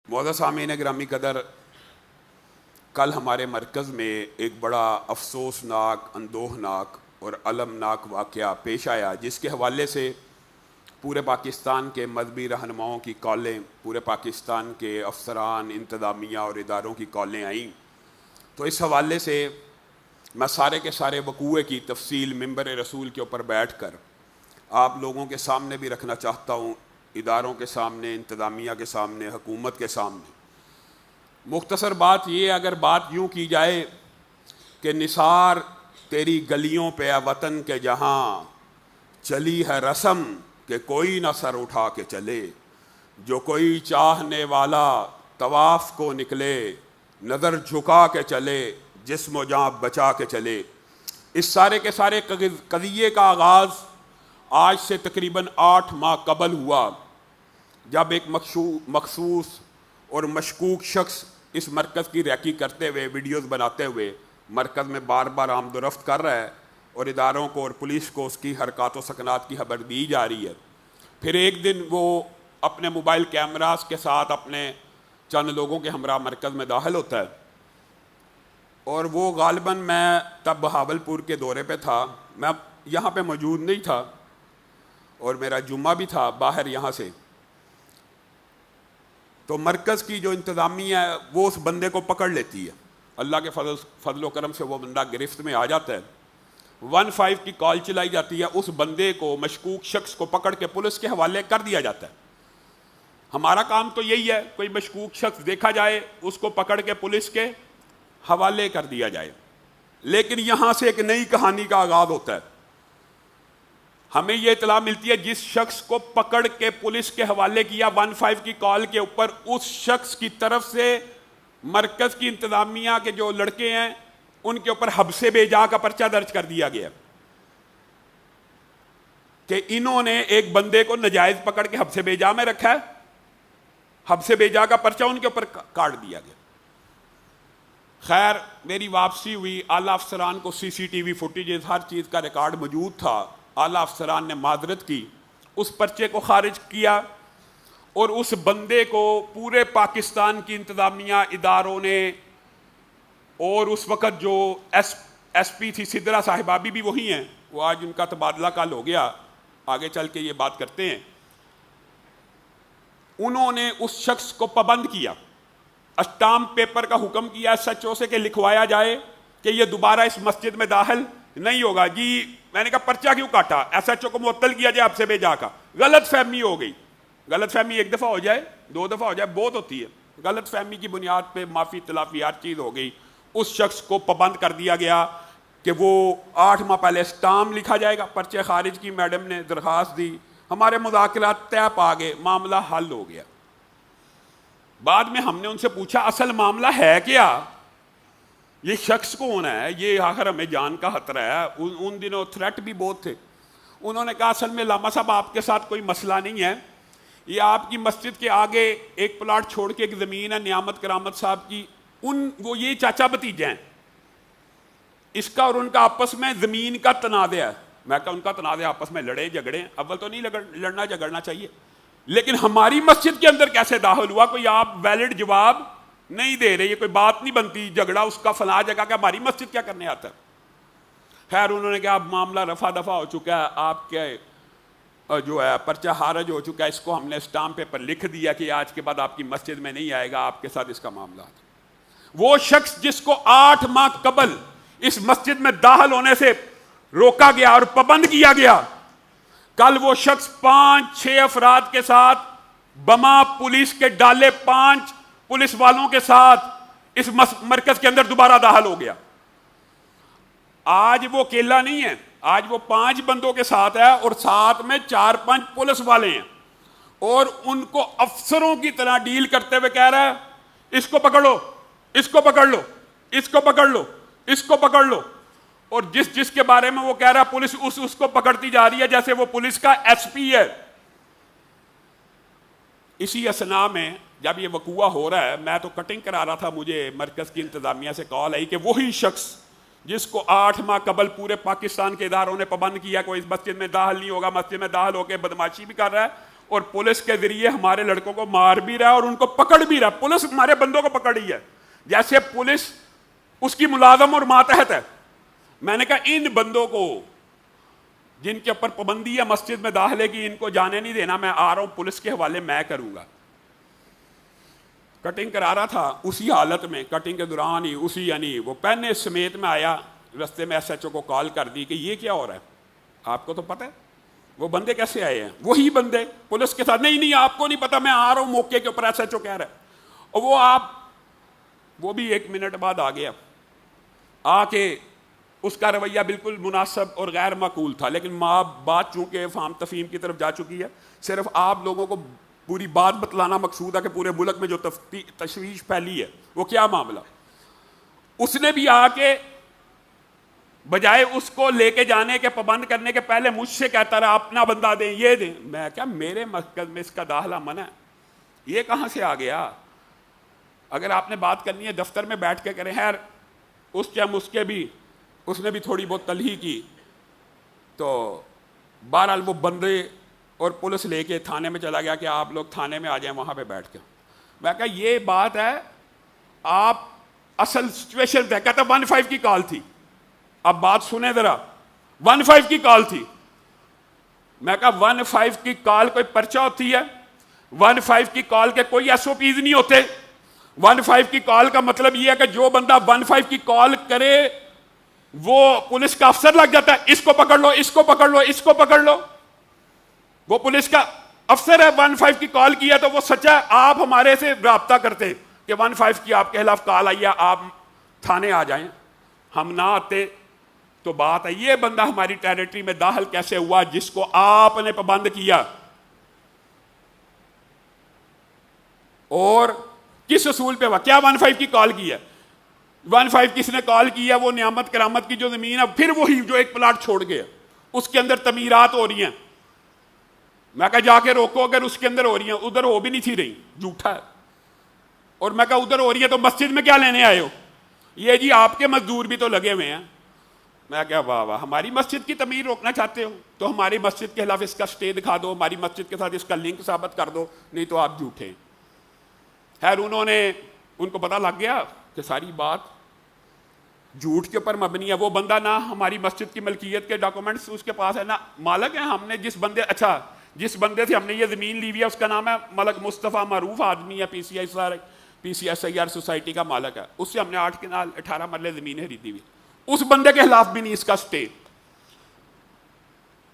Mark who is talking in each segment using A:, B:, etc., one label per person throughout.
A: معزز سامعین گرامی قدر، کل ہمارے مرکز میں ایک بڑا افسوسناک، اندوہناک اور المناک واقعہ پیش آیا، جس کے حوالے سے پورے پاکستان کے مذہبی رہنماؤں کی کالیں، پورے پاکستان کے افسران، انتظامیہ اور اداروں کی کالیں آئیں۔ تو اس حوالے سے میں سارے کے سارے وقوعے کی تفصیل منبر رسول کے اوپر بیٹھ کر آپ لوگوں کے سامنے بھی رکھنا چاہتا ہوں، اداروں کے سامنے، انتظامیہ کے سامنے، حکومت کے سامنے۔ مختصر بات یہ، اگر بات یوں کی جائے کہ نثار تیری گلیوں پہ اے وطن کے جہاں، چلی ہے رسم کہ کوئی نہ سر اٹھا کے چلے، جو کوئی چاہنے والا طواف کو نکلے، نظر جھکا کے چلے، جسم و جاں بچا کے چلے۔ اس سارے کے سارے قضیے کا آغاز آج سے تقریباً 8 ماہ قبل ہوا، جب ایک مخصوص اور مشکوک شخص اس مرکز کی ریکی کرتے ہوئے، ویڈیوز بناتے ہوئے مرکز میں بار بار آمد و رفت کر رہا ہے، اور اداروں کو اور پولیس کو اس کی حرکات و سکنات کی خبر دی جا رہی ہے۔ پھر ایک دن وہ اپنے موبائل کیمراز کے ساتھ اپنے چند لوگوں کے ہمراہ مرکز میں داخل ہوتا ہے، اور وہ غالباً، میں تب بہاولپور کے دورے پہ تھا، میں یہاں پہ موجود نہیں تھا، اور میرا جمعہ بھی تھا باہر یہاں سے۔ تو مرکز کی جو انتظامیہ ہے وہ اس بندے کو پکڑ لیتی ہے، اللہ کے فضل و کرم سے وہ بندہ گرفت میں آ جاتا ہے۔ 15 کی کال چلائی جاتی ہے، اس بندے کو، مشکوک شخص کو پکڑ کے پولیس کے حوالے کر دیا جاتا ہے۔ ہمارا کام تو یہی ہے، کوئی مشکوک شخص دیکھا جائے، اس کو پکڑ کے پولیس کے حوالے کر دیا جائے۔ لیکن یہاں سے ایک نئی کہانی کا آغاز ہوتا ہے۔ ہمیں یہ اطلاع ملتی ہے، جس شخص کو پکڑ کے پولیس کے حوالے کیا 15 کی کال کے اوپر، اس شخص کی طرف سے مرکز کی انتظامیہ کے جو لڑکے ہیں ان کے اوپر حبس بے جا کا پرچہ درج کر دیا گیا کہ انہوں نے ایک بندے کو ناجائز پکڑ کے حبس بے جا میں رکھا ہے۔ حبس بے جا کا پرچہ ان کے اوپر کاٹ دیا گیا۔ خیر، میری واپسی ہوئی، اعلیٰ افسران کو CCTV فوٹیجز، ہر چیز کا ریکارڈ موجود تھا۔ اعلیٰ افسران نے معذرت کی، اس پرچے کو خارج کیا، اور اس بندے کو پورے پاکستان کی انتظامیہ، اداروں نے، اور اس وقت جو ایس پی تھی سدرا صاحبہ بھی وہی ہیں، وہ آج ان کا تبادلہ کل ہو گیا، آگے چل کے یہ بات کرتے ہیں، انہوں نے اس شخص کو پابند کیا، اسٹامپ پیپر کا حکم کیا SHO سے کہ لکھوایا جائے کہ یہ دوبارہ اس مسجد میں داخل نہیں ہوگا۔ جی میں نے کہا پرچہ کیوں کاٹا؟ SHO کو معطل کیا جائے حبس بے جا کا۔ غلط فہمی ہو گئی۔ غلط فہمی ایک دفعہ ہو جائے، 2 دفعہ ہو جائے، بہت ہوتی ہے۔ غلط فہمی کی بنیاد پہ معافی تلافی ہر چیز ہو گئی۔ اس شخص کو پابند کر دیا گیا کہ وہ 8 ماہ پہلے اسٹامپ لکھا جائے گا۔ پرچے خارج کی، میڈم نے درخواست دی، ہمارے مذاکرات طے پا گئے، معاملہ حل ہو گیا۔ بعد میں ہم نے ان سے پوچھا اصل معاملہ ہے کیا، یہ شخص کون ہے، یہ آخر ہمیں جان کا خطرہ ہے۔ ان دنوں تھریٹ بھی بہت تھے۔ انہوں نے کہا اصل میں لاما صاحب آپ کے ساتھ کوئی مسئلہ نہیں ہے، یہ آپ کی مسجد کے آگے ایک پلاٹ چھوڑ کے ایک زمین ہے نعمت کرامت صاحب کی، وہ یہ چاچا بھتیجے ہیں، اس کا اور ان کا آپس میں زمین کا تنازع ہے۔ میں کہا ان کا تنازع آپس میں لڑے جھگڑے، اول تو نہیں لڑنا جھگڑنا چاہیے، لیکن ہماری مسجد کے اندر کیسے داخل ہوا؟ کوئی آپ ویلڈ جواب نہیں دے رہے، یہ کوئی بات نہیں بنتی، جھگڑا اس کا فلاں جگہ کہ ہماری مسجد کیا کرنے آتا ہے۔ خیر انہوں نے کہا اب معاملہ رفع دفع ہو چکا ہے، آپ کے جو ہے پرچہ خارج ہو چکا ہے، اس کو ہم نے اسٹامپ پیپر لکھ دیا کہ آج کے بعد آپ کی مسجد میں نہیں آئے گا، آپ کے ساتھ اس کا معاملہ ہے۔ وہ شخص جس کو 8 ماہ قبل اس مسجد میں داخل ہونے سے روکا گیا اور پابند کیا گیا، کل وہ شخص 5-6 افراد کے ساتھ بما پولیس کے ڈالے 5 پولیس والوں کے ساتھ اس مرکز کے اندر دوبارہ داخل ہو گیا۔ آج وہ اکیلا نہیں ہے، آج وہ 5 بندوں کے ساتھ ہے، اور ساتھ میں 4-5 پولیس والے ہیں، اور ان کو افسروں کی طرح ڈیل کرتے ہوئے کہہ رہا ہے اس کو پکڑو، اس کو پکڑ لو، اس کو پکڑ لو، اس کو پکڑ لو، اور جس کے بارے میں وہ کہہ رہا ہے پولیس اس کو پکڑتی جا رہی ہے جیسے وہ پولیس کا SP ہے۔ اسی اثناء میں جب یہ وقوعہ ہو رہا ہے، میں تو کٹنگ کرا رہا تھا، مجھے مرکز کی انتظامیہ سے کال آئی کہ وہی شخص جس کو 8 ماہ قبل پورے پاکستان کے اداروں نے پابند کیا، کوئی اس مسجد میں داخل نہیں ہوگا، مسجد میں داخل ہو کے بدماشی بھی کر رہا ہے، اور پولیس کے ذریعے ہمارے لڑکوں کو مار بھی رہا ہے اور ان کو پکڑ بھی رہا ہے. پولیس ہمارے بندوں کو پکڑ رہی ہے جیسے پولیس اس کی ملازم اور ماتحت ہے. میں نے کہا ان بندوں کو جن کے اوپر پابندی ہے مسجد میں داخلے کی, ان کو جانے نہیں دینا. میں آ رہا ہوں, پولیس کے حوالے میں کروں گا. کٹنگ کرا رہا تھا, اسی حالت میں کٹنگ کے دوران ہی اسی یعنی وہ پہنے سمیت میں آیا, رستے میں ایس ایچ او کو کال کر دی کہ یہ کیا ہو رہا ہے, آپ کو تو پتہ ہے. وہ بندے کیسے آئے ہیں, وہی بندے پولیس کے ساتھ. نہیں آپ کو نہیں پتا, میں آ رہا ہوں موقع کے اوپر, ایس ایچ او کہہ رہا ہے. اور وہ بھی 1 منٹ بعد آ گیا, آ کے اس کا رویہ بالکل مناسب اور غیر معقول تھا. لیکن بات چونکہ فہم تفہیم کی طرف جا چکی ہے, صرف آپ لوگوں کو پوری بات بتلانا مقصود ہے کہ پورے ملک میں جو تشویش پھیلی ہے وہ کیا معاملہ. اس نے بھی آ کے بجائے اس کو لے کے جانے کے پابند کرنے کے پہلے مجھ سے کہتا رہا اپنا بندہ دیں, یہ دیں. میں کیا میرے مرکز میں اس کا داخلہ منع ہے, یہ کہاں سے آ گیا. اگر آپ نے بات کرنی ہے دفتر میں بیٹھ کے کریں. خیر اس ٹائم اس نے بھی تھوڑی بہت تلہی کی. تو بہرحال وہ بندے اور پولیس لے کے تھانے میں چلا گیا کہ آپ لوگ تھانے میں آ جائیں وہاں پہ بیٹھ کے. میں کہا یہ بات ہے, آپ اصل سچویشن ہے. کہتا 15 کی کال تھی. اب بات سنیں ذرا, 15 کی کال تھی. میں کہا 15 کی کال کوئی پرچہ ہوتی ہے؟ 15 کی کال کے کوئی ایس او پیز نہیں ہوتے. 15 کی کال کا مطلب یہ ہے کہ جو بندہ 15 کی کال کرے وہ پولیس کا افسر لگ جاتا ہے, اس کو پکڑ لو, اس کو پکڑ لو, اس کو پکڑ لو. وہ پولیس کا افسر ہے, 15 کی کال کیا تو وہ سچا ہے. آپ ہمارے سے رابطہ کرتے کہ 15 کی آپ کے خلاف کال آئی ہے, آپ تھانے آ جائیں. ہم نہ آتے تو بات ہے. یہ بندہ ہماری ٹیریٹری میں داخل کیسے ہوا جس کو آپ نے پابند کیا, اور کس اصول پہ ہوا؟ کیا 15 کی کال کی ہے؟ 15 کس نے کال کی ہے؟ وہ نعمت کرامت کی جو زمین ہے, پھر وہی جو ایک پلاٹ چھوڑ گیا, اس کے اندر تعمیرات ہو رہی ہیں. میں کہا جا کے روکو, اگر اس کے اندر ہو رہی ہیں, ادھر ہو بھی نہیں تھی رہی, جھوٹا ہے. اور میں کہا ادھر ہو رہی ہے تو مسجد میں کیا لینے آئے ہو؟ یہ جی آپ کے مزدور بھی تو لگے ہوئے ہیں. میں کہا واہ واہ, ہماری مسجد کی تعمیر روکنا چاہتے ہو تو ہماری مسجد کے خلاف اس کا سٹے دکھا دو, ہماری مسجد کے ساتھ اس کا لنک ثابت کر دو, نہیں تو آپ جھوٹے ہیں. خیر ان کو پتہ لگ گیا کہ ساری بات جھوٹ کے اوپر مبنی ہے. وہ بندہ نہ ہماری مسجد کی ملکیت کے ڈاکومنٹس اس کے پاس ہے, نہ مالک ہے. ہم نے جس بندے سے ہم نے یہ زمین لی ہوئی ہے اس کا نام ہے ملک مصطفیٰ, معروف آدمی ہے, P C S I R society کا مالک ہے. اس سے ہم نے 8 کنال 18 مرلے زمینیں خریدی ہوئی. اس بندے کے خلاف بھی نہیں اس کا سٹے,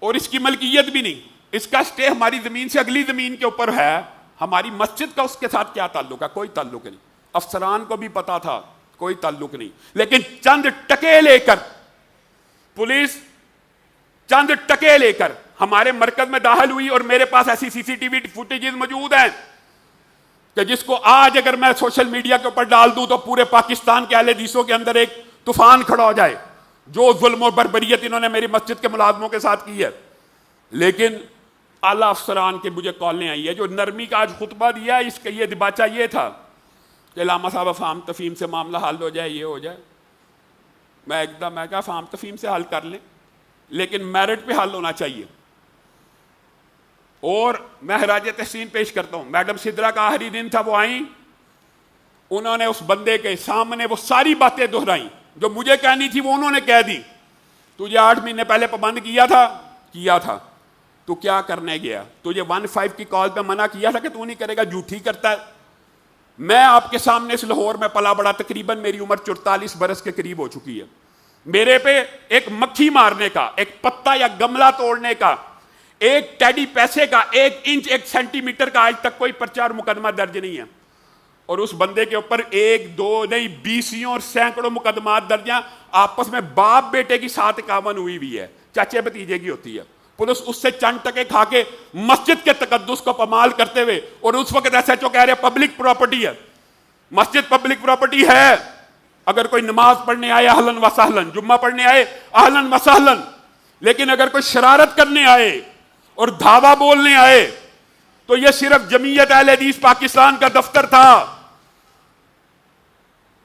A: اور اس کی ملکیت بھی نہیں. اس کا سٹے ہماری زمین سے اگلی زمین کے اوپر ہے. ہماری مسجد کا اس کے ساتھ کیا تعلق ہے؟ کوئی تعلق نہیں. افسران کو بھی پتا تھا, کوئی تعلق نہیں. لیکن چند ٹکے لے کر پولیس چند ٹکے لے کر ہمارے مرکز میں داخل ہوئی, اور میرے پاس ایسی سی سی ٹی وی فوٹیجز موجود ہیں کہ جس کو آج اگر میں سوشل میڈیا کے اوپر ڈال دوں تو پورے پاکستان کے اہل حدیثوں کے اندر ایک طوفان کھڑا ہو جائے. جو ظلم و بربریت انہوں نے میری مسجد کے ملازموں کے ساتھ کی ہے. لیکن اعلیٰ افسران کے مجھے کالیں آئی ہے. جو نرمی کا آج خطبہ دیا اس کا یہ دباچہ یہ تھا کہ علامہ صاحب فہم تفہیم سے معاملہ حل ہو جائے, یہ ہو جائے. میں کہا فہم تفہیم سے حل کر لیں, لیکن میرٹ پہ حل ہونا چاہیے. اور میں خراج تحسین پیش کرتا ہوں, میڈم سدرا کا آخری دن تھا, وہ آئیں, انہوں نے اس بندے کے سامنے وہ ساری باتیں دہرائیں جو مجھے کہنی تھی, وہ انہوں نے کہہ دی. تجھے 8 مہینے پہلے پابند کیا تھا, تو کیا کرنے گیا؟ تجھے 15 کی کال پہ منع کیا تھا کہ تو نہیں کرے گا, جھوٹی کرتا ہے. میں آپ کے سامنے اس لاہور میں پلا بڑا, تقریباً میری عمر 44 برس کے قریب ہو چکی ہے. میرے پہ ایک مکھی مارنے کا, ایک پتا یا گملہ توڑنے کا, ایک ٹیڈی پیسے کا 1 انچ 1 سینٹی میٹر کا آج تک کوئی پرچہ اور مقدمہ درج نہیں ہے. اور اس بندے کے اوپر 1 2 نہیں 20 اور سینکڑوں مقدمات درج ہیں. آپس میں باپ بیٹے کی 751 ہوئی ہے, چاچے بھتیجے کی ہوتی ہے. پولیس اس سے چند ٹکے کھا کے مسجد کے تقدس کو پامال کرتے ہوئے, اور اس وقت ایس ایچ او کہہ رہے پبلک پراپرٹی ہے. مسجد پبلک پراپرٹی ہے. اگر کوئی نماز پڑھنے آئے اہلاً و سہلاً, جمعہ پڑھنے آئے اہلاً و سہلاً. لیکن اگر کوئی شرارت کرنے آئے اور دھاوا بولنے آئے تو یہ صرف جمعیت اہل حدیث پاکستان کا دفتر تھا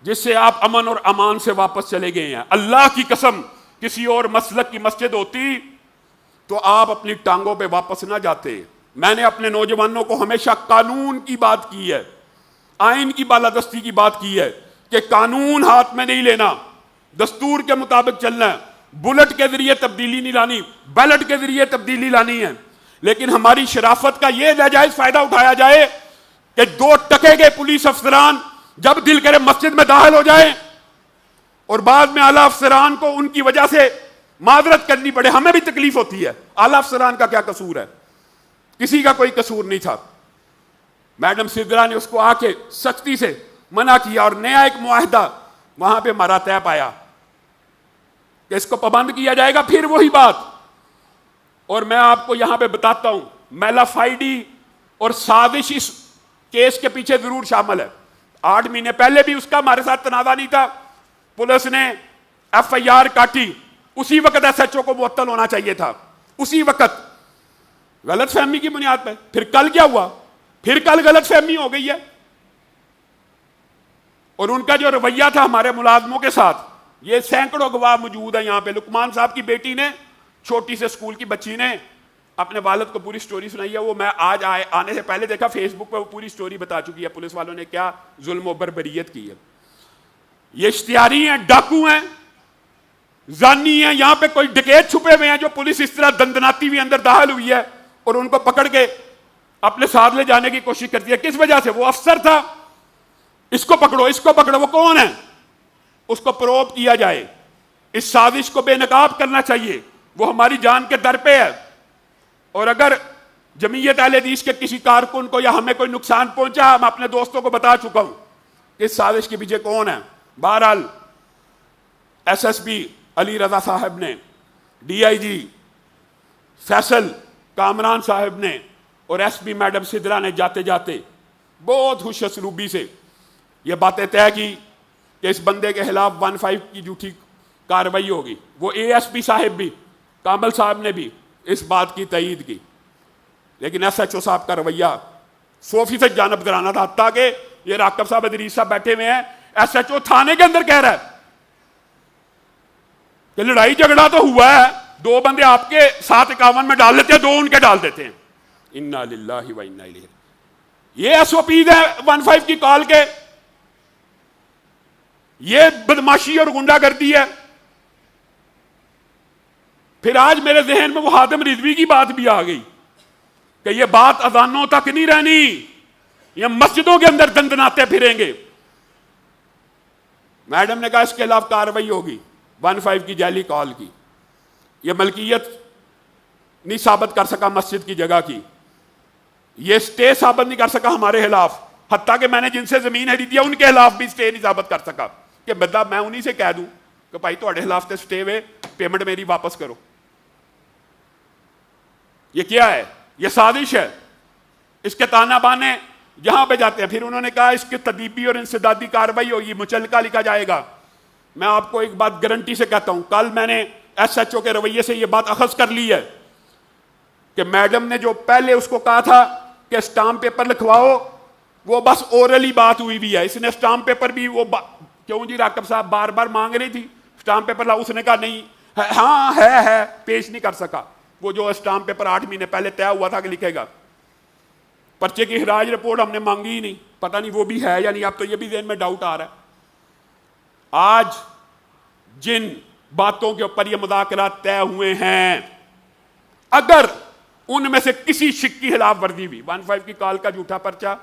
A: جس سے آپ امن اور امان سے واپس چلے گئے ہیں. اللہ کی قسم کسی اور مسلک کی مسجد ہوتی تو آپ اپنی ٹانگوں پہ واپس نہ جاتے. میں نے اپنے نوجوانوں کو ہمیشہ قانون کی بات کی ہے، آئین کی بالادستی کی بات کی ہے کہ قانون ہاتھ میں نہیں لینا، دستور کے مطابق چلنا ہے، بلٹ کے ذریعے تبدیلی نہیں لانی، بیلٹ کے ذریعے تبدیلی لانی ہے۔ لیکن ہماری شرافت کا یہ ناجائز فائدہ اٹھایا جائے کہ 2 ٹکے گئے پولیس افسران جب دل کرے مسجد میں داخل ہو جائیں اور بعد میں اعلیٰ افسران کو ان کی وجہ سے معذرت کرنی پڑے۔ ہمیں بھی تکلیف ہوتی ہے، اعلیٰ افسران کا کیا قصور ہے؟ کسی کا کوئی قصور نہیں تھا۔ میڈم سدرا نے اس کو آ کے سختی سے منع کیا اور نیا ایک معاہدہ وہاں پہ ہمارا طے پایا کہ اس کو پابند کیا جائے گا۔ پھر وہی بات، اور میں آپ کو یہاں پہ بتاتا ہوں، میلافائڈی اور سازش اس کیس کے پیچھے ضرور شامل ہے۔ 8 مہینے پہلے بھی اس کا ہمارے ساتھ تنازع نہیں تھا، پولیس نے FIR کاٹی، اسی وقت SHO کو معطل ہونا چاہیے تھا، اسی وقت، غلط فہمی کی بنیاد پہ۔ پھر کل کیا ہوا؟ پھر کل غلط فہمی ہو گئی ہے، اور ان کا جو رویہ تھا ہمارے ملازموں کے ساتھ، یہ سینکڑوں گواہ موجود ہیں یہاں پہ۔ لقمان صاحب کی بیٹی نے، چھوٹی سے اسکول کی بچی نے اپنے والد کو پوری سٹوری سنائی ہے۔ وہ میں آج آنے سے پہلے دیکھا فیس بک پہ، وہ پوری سٹوری بتا چکی ہے پولیس والوں نے کیا ظلم و بربریت کی ہے۔ یہ اشتہاری ہیں، ڈاکو ہیں، زانی ہیں، یہاں پہ کوئی ڈکیت چھپے ہوئے ہیں جو پولیس اس طرح دندناتی ہوئی اندر داخل ہوئی ہے اور ان کو پکڑ کے اپنے ساتھ لے جانے کی کوشش کرتی ہے۔ کس وجہ سے؟ وہ افسر تھا، اس کو پکڑو، اس کو پکڑو۔ وہ کون ہے؟ اس کو پروب کیا جائے، اس سازش کو بے نقاب کرنا چاہیے، وہ ہماری جان کے در پہ ہے۔ اور اگر جمعیت اہل حدیث کے کسی کارکن کو یا ہمیں کوئی نقصان پہنچا، میں اپنے دوستوں کو بتا چکا ہوں کہ اس سازش کے پیچھے کون ہے۔ بہرحال SSP علی رضا صاحب نے، DIG فیصل کامران صاحب نے اور SP میڈم سدرا نے جاتے جاتے بہت خوش اسلوبی سے یہ باتیں طے کی کہ اس بندے کے خلاف 15 کی جھوٹی کارروائی ہوگی۔ وہ ASP صاحب بھی، کامل صاحب نے بھی اس بات کی تائید کی، لیکن SHO صاحب کا رویہ 100% جانبدارانہ تھا، حتیٰ کہ یہ راکب صاحب ادریس صاحب بیٹھے ہوئے ہیں، SHO تھانے کے اندر کہہ رہا ہے کہ لڑائی جھگڑا تو ہوا ہے، 2 بندے آپ کے 751 میں ڈال دیتے ہیں، 2 ان کے ڈال دیتے ہیں۔ انا للہ و انا الیہ۔ یہ SOPs ہیں 15 کی کال کے، یہ بدماشی اور غنڈہ گردی ہے۔ پھر آج میرے ذہن میں وہ حاتم رضوی کی بات بھی آ گئی کہ یہ بات اذانوں تک نہیں رہنی، یہ مسجدوں کے اندر دندناتے پھریں گے۔ میڈم نے کہا اس کے خلاف کارروائی ہوگی، 15 کی جعلی کال کی۔ یہ ملکیت نہیں ثابت کر سکا مسجد کی جگہ کی، یہ اسٹے ثابت نہیں کر سکا ہمارے خلاف، حتیٰ کہ میں نے جن سے زمین خریدی ہے ان کے خلاف بھی اسٹے نہیں ثابت کر سکا کہ بدہ میں انہی سے کہہ دوں کہ بھائی تہاڈے خلاف تے اسٹے ہوئے، پیمنٹ میری واپس کرو۔ یہ کیا ہے؟ یہ سازش ہے۔ اس کے تانا بانے جہاں پہ جاتے ہیں، پھر انہوں نے کہا اس کی تدبیری اور انسدادی کارروائی ہوگی، مچلکا لکھا جائے گا۔ میں آپ کو ایک بات گارنٹی سے کہتا ہوں، کل میں نے SHO کے رویے سے یہ بات اخذ کر لی ہے کہ میڈم نے جو پہلے اس کو کہا تھا کہ اسٹامپ پیپر لکھواؤ، وہ بس اورلی بات ہوئی بھی ہے۔ اس نے اسٹامپ پیپر بھی وہ کیوں جی راکب صاحب بار بار مانگ رہی تھی اسٹامپ پیپر لاؤ، اس نے کہا نہیں، ہاں ہے پیش نہیں کر سکا۔ وہ جو اسٹامپ پیپر 8 مہینے پہلے طے ہوا تھا کہ لکھے گا، پرچے کی خراج رپورٹ ہم نے مانگی ہی نہیں، پتہ نہیں وہ بھی ہے یا نہیں، اب تو یہ بھی ذہن میں ڈاؤٹ آ رہا ہے۔ آج جن باتوں کے اوپر یہ مذاکرات طے ہوئے ہیں، اگر ان میں سے کسی شک کی خلاف ورزی بھی، 15 کی کال کا جھوٹا پرچہ،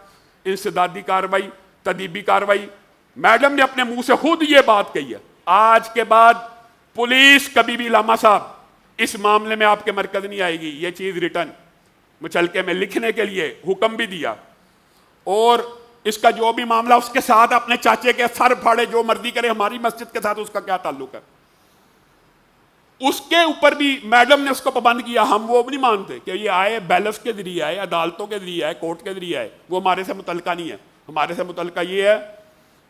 A: انسدادی کارروائی، تدبیری کارروائی، میڈم نے اپنے منہ سے خود یہ بات کہی ہے، آج کے بعد پولیس کبھی بھی علامہ صاحب اس معاملے میں آپ کے مرکز نہیں آئے گی۔ یہ چیز ریٹن مچلکے میں لکھنے کے لیے حکم بھی دیا، اور اس کا جو بھی معاملہ اس کے ساتھ اپنے چاچے کے سر پھاڑے، جو مرضی کرے، ہماری مسجد کے ساتھ اس کا کیا تعلق ہے، اس کے اوپر بھی میڈم نے اس کو پابند کیا۔ ہم وہ نہیں مانتے کہ یہ آئے بیلس کے ذریعے آئے، عدالتوں کے ذریعے آئے، کورٹ کے ذریعے آئے، وہ ہمارے سے متعلقہ نہیں ہے۔ ہمارے سے متعلقہ یہ ہے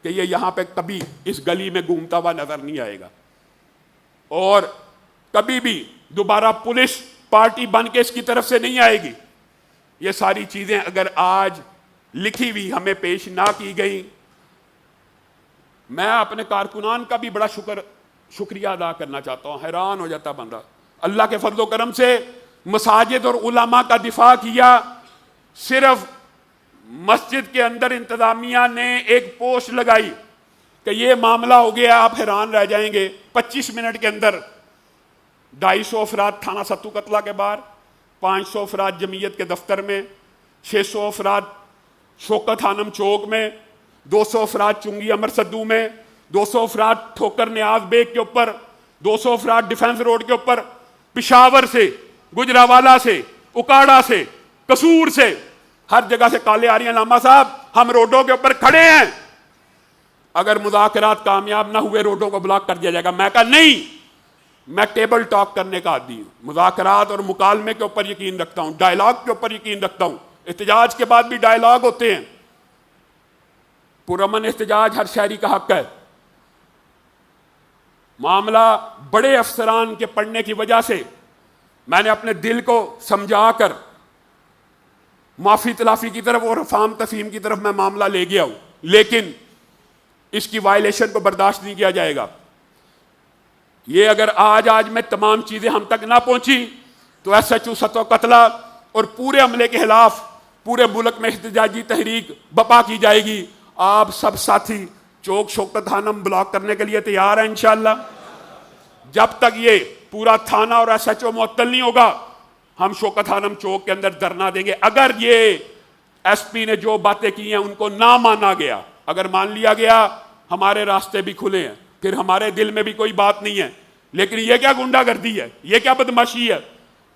A: کہ یہ یہاں پہ کبھی اس گلی میں گھومتا ہوا نظر نہیں آئے گا، اور کبھی بھی دوبارہ پولیس پارٹی بن کے اس کی طرف سے نہیں آئے گی۔ یہ ساری چیزیں اگر آج لکھی ہوئی ہمیں پیش نہ کی گئی، میں اپنے کارکنان کا بھی بڑا شکریہ ادا کرنا چاہتا ہوں۔ حیران ہو جاتا بندہ، اللہ کے فضل و کرم سے مساجد اور علماء کا دفاع کیا. صرف مسجد کے اندر انتظامیہ نے ایک پوسٹ لگائی کہ یہ معاملہ ہو گیا, آپ حیران رہ جائیں گے, 25 منٹ کے اندر 250 افراد تھانہ ستو قتلہ کے باہر, 500 افراد جمعیت کے دفتر میں, 600 افراد شوکت خانم چوک میں, 200 افراد چنگی امر سدو میں, 200 افراد ٹھوکر نیاز بیگ کے اوپر, 200 افراد ڈیفنس روڈ کے اوپر, پشاور سے, گجراوالا سے, اکاڑا سے, قصور سے, ہر جگہ سے کالے آ رہی ہیں. علامہ صاحب ہم روڈوں کے اوپر کھڑے ہیں, اگر مذاکرات کامیاب نہ ہوئے روڈوں کو بلاک کر دیا جائے گا. میں کہا نہیں, میں ٹیبل ٹاک کرنے کا عادی ہوں, مذاکرات اور مکالمے کے اوپر یقین رکھتا ہوں, ڈائلاگ کے اوپر یقین رکھتا ہوں. احتجاج کے بعد بھی ڈائلاگ ہوتے ہیں. پرامن احتجاج ہر شہری کا حق ہے. معاملہ بڑے افسران کے پڑھنے کی وجہ سے میں نے اپنے دل کو سمجھا کر معافی تلافی کی طرف اور افہام تفہیم کی طرف میں معاملہ لے گیا ہوں, لیکن اس کی وائلیشن کو برداشت نہیں کیا جائے گا. یہ اگر آج میں تمام چیزیں ہم تک نہ پہنچی تو SHO ستو قتلہ اور پورے عملے کے خلاف پورے ملک میں احتجاجی تحریک برپا کی جائے گی. آپ سب ساتھی چوک شوکت خانم بلاک کرنے کے لیے تیار ہیں انشاءاللہ. جب تک یہ پورا تھانہ اور SHO معطل نہیں ہوگا ہم شوکت خانم چوک کے اندر دھرنا دیں گے. اگر یہ SP نے جو باتیں کی ہیں ان کو نہ مانا گیا, اگر مان لیا گیا ہمارے راستے بھی کھلے ہیں, پھر ہمارے دل میں بھی کوئی بات نہیں ہے. لیکن یہ کیا گنڈا گردی ہے, یہ کیا بدماشی ہے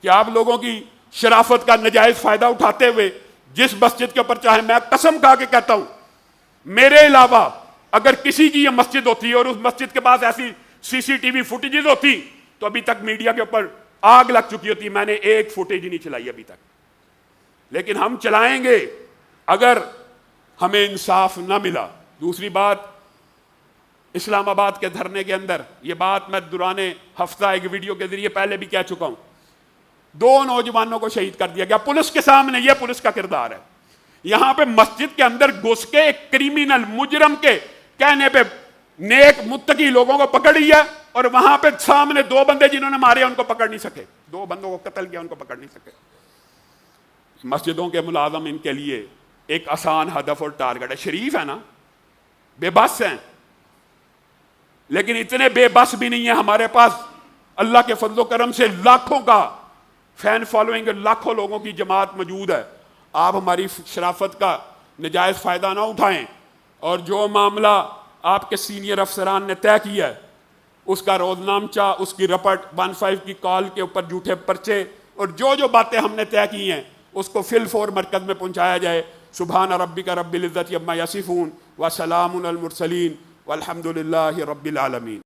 A: کہ آپ لوگوں کی شرافت کا نجائز فائدہ اٹھاتے ہوئے جس مسجد کے اوپر چاہے, میں قسم کھا کے کہتا ہوں میرے علاوہ اگر کسی کی یہ مسجد ہوتی اور اس مسجد کے پاس ایسی CCTV فوٹیجز ہوتی تو ابھی تک میڈیا کے اوپر آگ لگ چکی ہوتی. میں نے ایک فوٹیج نہیں چلائی ابھی تک, لیکن ہم چلائیں گے اگر ہمیں انصاف نہ ملا. دوسری بات, اسلام آباد کے دھرنے کے اندر یہ بات میں دوران ہفتہ ایک ویڈیو کے ذریعے پہلے بھی کہہ چکا ہوں, 2 نوجوانوں کو شہید کر دیا گیا پولیس کے سامنے. یہ پولیس کا کردار ہے. یہاں پہ مسجد کے اندر گھس کے ایک کریمنل مجرم کے کہنے پہ نیک متقی لوگوں کو پکڑ لیا, اور وہاں پہ سامنے 2 بندے جنہوں نے مارے ان کو پکڑ نہیں سکے, 2 بندوں کو قتل کیا ان کو پکڑ نہیں سکے. مسجدوں کے ملازم ان کے لیے ایک آسان ہدف اور ٹارگٹ ہے. شریف ہے نا, بے بس ہیں, لیکن اتنے بے بس بھی نہیں ہیں. ہمارے پاس اللہ کے فضل و کرم سے لاکھوں کا فین فالوئنگ, لاکھوں لوگوں کی جماعت موجود ہے. آپ ہماری شرافت کا نجائز فائدہ نہ اٹھائیں, اور جو معاملہ آپ کے سینئر افسران نے طے کیا ہے اس کا روزنامچہ, اس کی رپٹ, 15 کی کال کے اوپر جھوٹے پرچے, اور جو باتیں ہم نے طے کی ہیں اس کو فی الفور مرکز میں پہنچایا جائے. سبحان ربک رب العزت عما یصفون وسلام علی المرسلین والحمد للہ رب العالمین.